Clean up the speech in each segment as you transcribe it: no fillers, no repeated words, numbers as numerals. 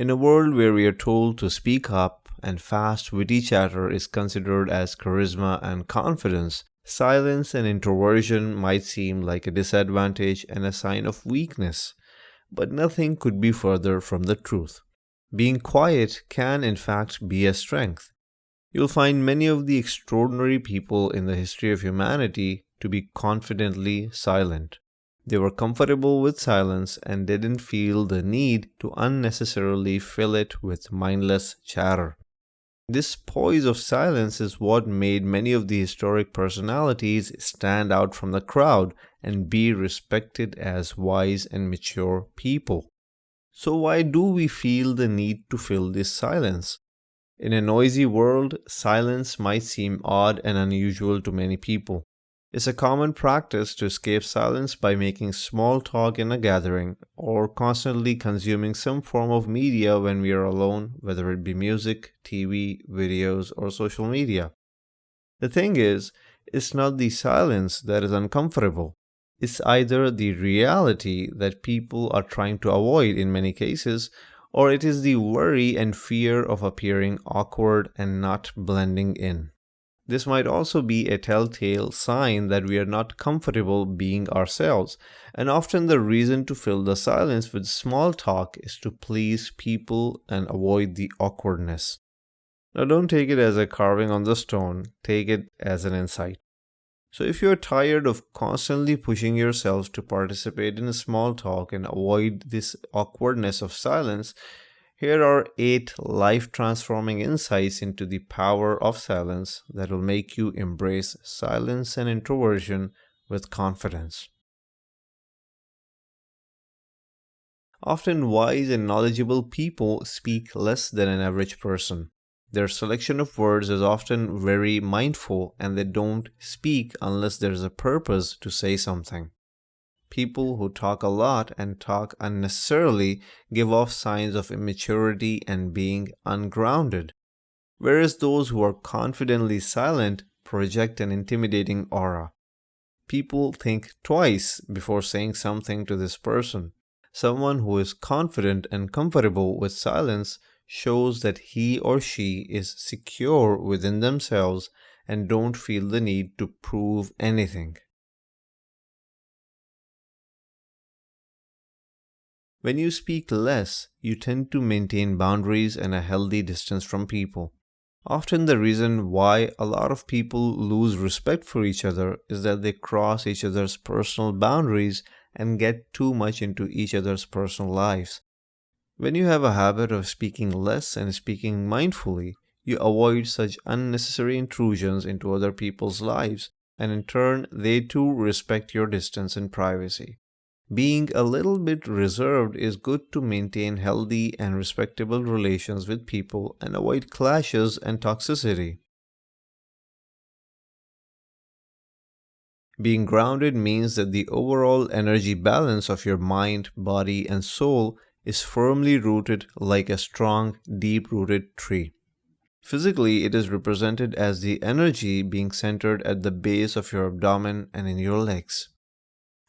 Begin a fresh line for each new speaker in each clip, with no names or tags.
In a world where we are told to speak up and fast, witty chatter is considered as charisma and confidence, silence and introversion might seem like a disadvantage and a sign of weakness. But nothing could be further from the truth. Being quiet can, in fact, be a strength. You'll find many of the extraordinary people in the history of humanity to be confidently silent. They were comfortable with silence and didn't feel the need to unnecessarily fill it with mindless chatter. This poise of silence is what made many of the historic personalities stand out from the crowd and be respected as wise and mature people. So, why do we feel the need to fill this silence? In a noisy world, silence might seem odd and unusual to many people. It's a common practice to escape silence by making small talk in a gathering or constantly consuming some form of media when we are alone, whether it be music, TV, videos, or social media. The thing is, it's not the silence that is uncomfortable. It's either the reality that people are trying to avoid in many cases, or it is the worry and fear of appearing awkward and not blending in. This might also be a telltale sign that we are not comfortable being ourselves, and often the reason to fill the silence with small talk is to please people and avoid the awkwardness. Now, don't take it as a carving on the stone, take it as an insight. So, if you're tired of constantly pushing yourselves to participate in a small talk and avoid this awkwardness of silence, here are 8 life transforming insights into the power of silence that will make you embrace silence and introversion with confidence. Often, wise and knowledgeable people speak less than an average person. Their selection of words is often very mindful and they don't speak unless there's a purpose to say something. People who talk a lot and talk unnecessarily give off signs of immaturity and being ungrounded, whereas those who are confidently silent project an intimidating aura. People think twice before saying something to this person. Someone who is confident and comfortable with silence shows that he or she is secure within themselves and don't feel the need to prove anything. When you speak less, you tend to maintain boundaries and a healthy distance from people. Often the reason why a lot of people lose respect for each other is that they cross each other's personal boundaries and get too much into each other's personal lives. When you have a habit of speaking less and speaking mindfully, you avoid such unnecessary intrusions into other people's lives, and in turn, they too respect your distance and privacy. Being a little bit reserved is good to maintain healthy and respectable relations with people and avoid clashes and toxicity. Being grounded means that the overall energy balance of your mind, body, and soul is firmly rooted like a strong, deep-rooted tree. Physically, it is represented as the energy being centered at the base of your abdomen and in your legs.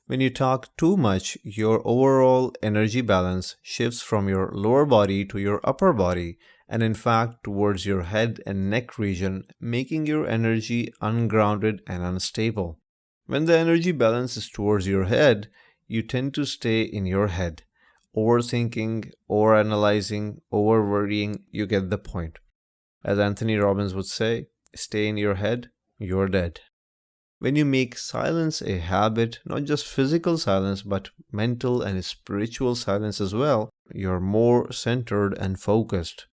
When you talk too much, your overall energy balance shifts from your lower body to your upper body, and in fact towards your head and neck region, making your energy ungrounded and unstable. When the energy balance is towards your head, you tend to stay in your head. Overthinking, overanalyzing, overworrying, you get the point. As Anthony Robbins would say, stay in your head, you're dead. When you make silence a habit, not just physical silence, but mental and spiritual silence as well, you're more centered and focused.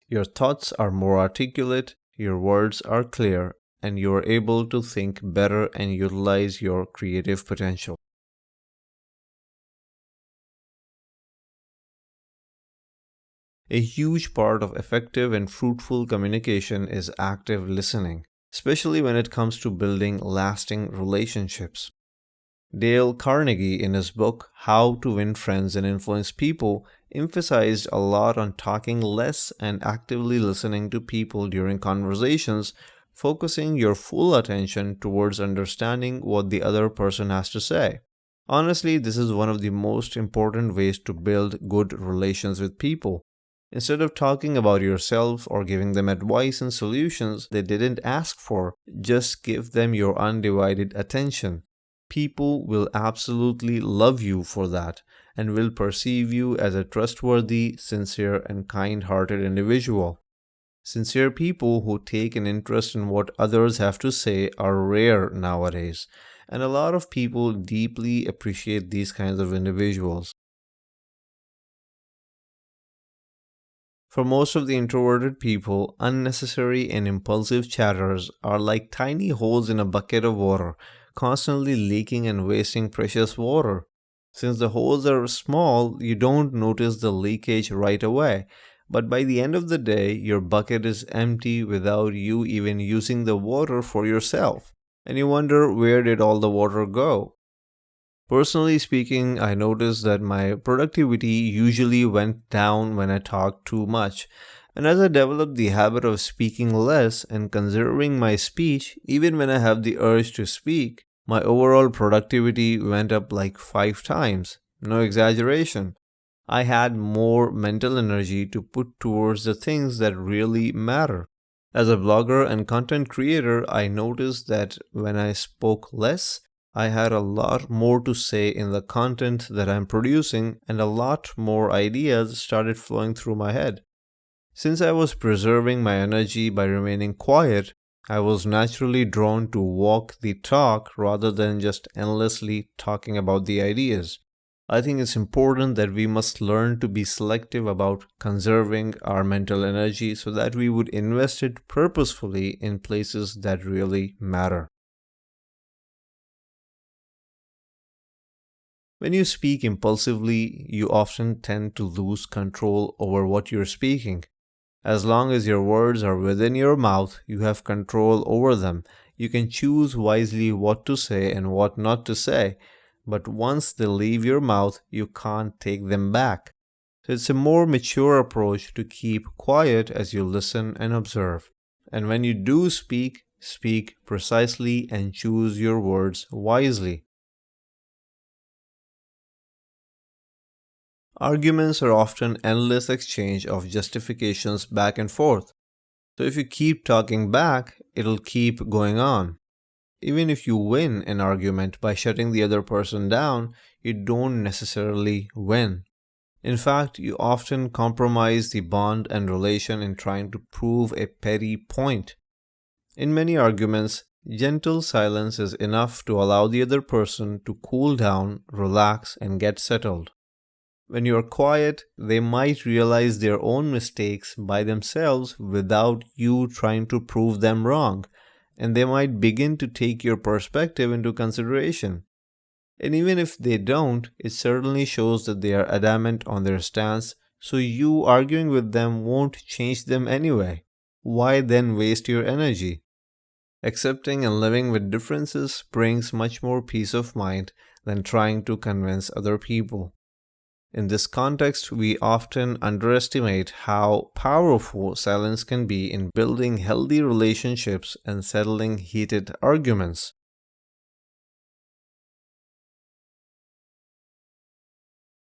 Your thoughts are more articulate, your words are clear, and you're able to think better and utilize your creative potential. A huge part of effective and fruitful communication is active listening, especially when it comes to building lasting relationships. Dale Carnegie, in his book How to Win Friends and Influence People, emphasized a lot on talking less and actively listening to people during conversations, focusing your full attention towards understanding what the other person has to say. Honestly, this is one of the most important ways to build good relations with people. Instead of talking about yourself or giving them advice and solutions they didn't ask for, just give them your undivided attention. People will absolutely love you for that and will perceive you as a trustworthy, sincere, and kind hearted individual. Sincere people who take an interest in what others have to say are rare nowadays, and a lot of people deeply appreciate these kinds of individuals. For most of the introverted people, unnecessary and impulsive chatters are like tiny holes in a bucket of water, constantly leaking and wasting precious water. Since the holes are small, you don't notice the leakage right away, but by the end of the day, your bucket is empty without you even using the water for yourself. And you wonder, where did all the water go? Personally speaking, I noticed that my productivity usually went down when I talked too much. And as I developed the habit of speaking less and conserving my speech, even when I have the urge to speak, my overall productivity went up like 5 times. No exaggeration. I had more mental energy to put towards the things that really matter. As a blogger and content creator, I noticed that when I spoke less, I had a lot more to say in the content that I'm producing, and a lot more ideas started flowing through my head. Since I was preserving my energy by remaining quiet, I was naturally drawn to walk the talk rather than just endlessly talking about the ideas. I think it's important that we must learn to be selective about conserving our mental energy so that we would invest it purposefully in places that really matter. When you speak impulsively, you often tend to lose control over what you're speaking. As long as your words are within your mouth, you have control over them. You can choose wisely what to say and what not to say, but once they leave your mouth, you can't take them back. So it's a more mature approach to keep quiet as you listen and observe. And when you do speak, speak precisely and choose your words wisely. Arguments are often endless exchange of justifications back and forth. So if you keep talking back, it'll keep going on. Even if you win an argument by shutting the other person down, you don't necessarily win. In fact, you often compromise the bond and relation in trying to prove a petty point. In many arguments, gentle silence is enough to allow the other person to cool down, relax, and get settled. When you're quiet, they might realize their own mistakes by themselves without you trying to prove them wrong, and they might begin to take your perspective into consideration. And even if they don't, it certainly shows that they are adamant on their stance, so you arguing with them won't change them anyway. Why then waste your energy? Accepting and living with differences brings much more peace of mind than trying to convince other people. In this context, we often underestimate how powerful silence can be in building healthy relationships and settling heated arguments.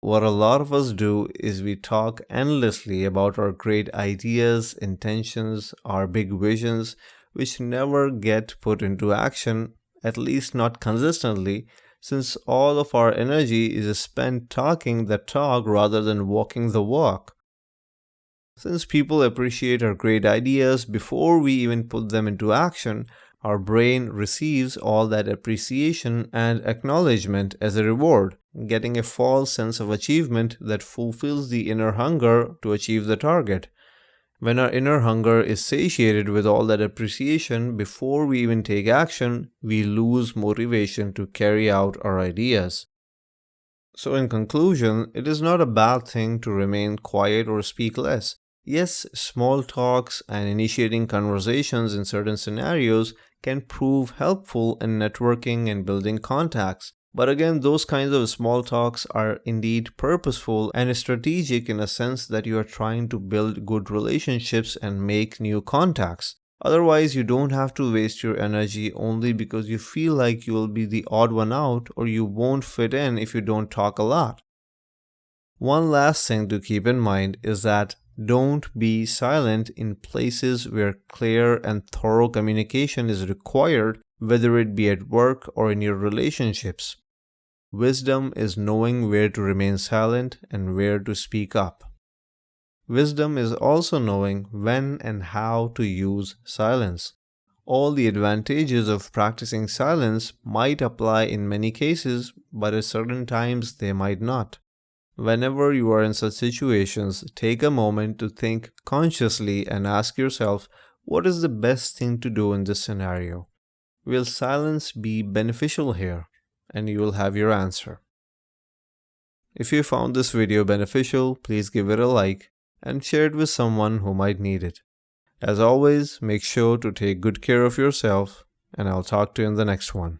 What a lot of us do is we talk endlessly about our great ideas, intentions, our big visions, which never get put into action, at least not consistently, since all of our energy is spent talking the talk rather than walking the walk. Since people appreciate our great ideas before we even put them into action, our brain receives all that appreciation and acknowledgement as a reward, getting a false sense of achievement that fulfills the inner hunger to achieve the target. When our inner hunger is satiated with all that appreciation before we even take action, we lose motivation to carry out our ideas. So, in conclusion, it is not a bad thing to remain quiet or speak less. Yes, small talks and initiating conversations in certain scenarios can prove helpful in networking and building contacts. But again, those kinds of small talks are indeed purposeful and strategic in a sense that you are trying to build good relationships and make new contacts. Otherwise, you don't have to waste your energy only because you feel like you will be the odd one out or you won't fit in if you don't talk a lot. One last thing to keep in mind is that Don't be silent in places where clear and thorough communication is required, whether it be at work or in your relationships. Wisdom is knowing where to remain silent and where to speak up. Wisdom is also knowing when and how to use silence. All the advantages of practicing silence might apply in many cases, but at certain times they might not. Whenever you are in such situations, take a moment to think consciously and ask yourself, what is the best thing to do in this scenario? Will silence be beneficial here? And you will have your answer. If you found this video beneficial, please give it a like and share it with someone who might need it. As always, make sure to take good care of yourself, and I'll talk to you in the next one.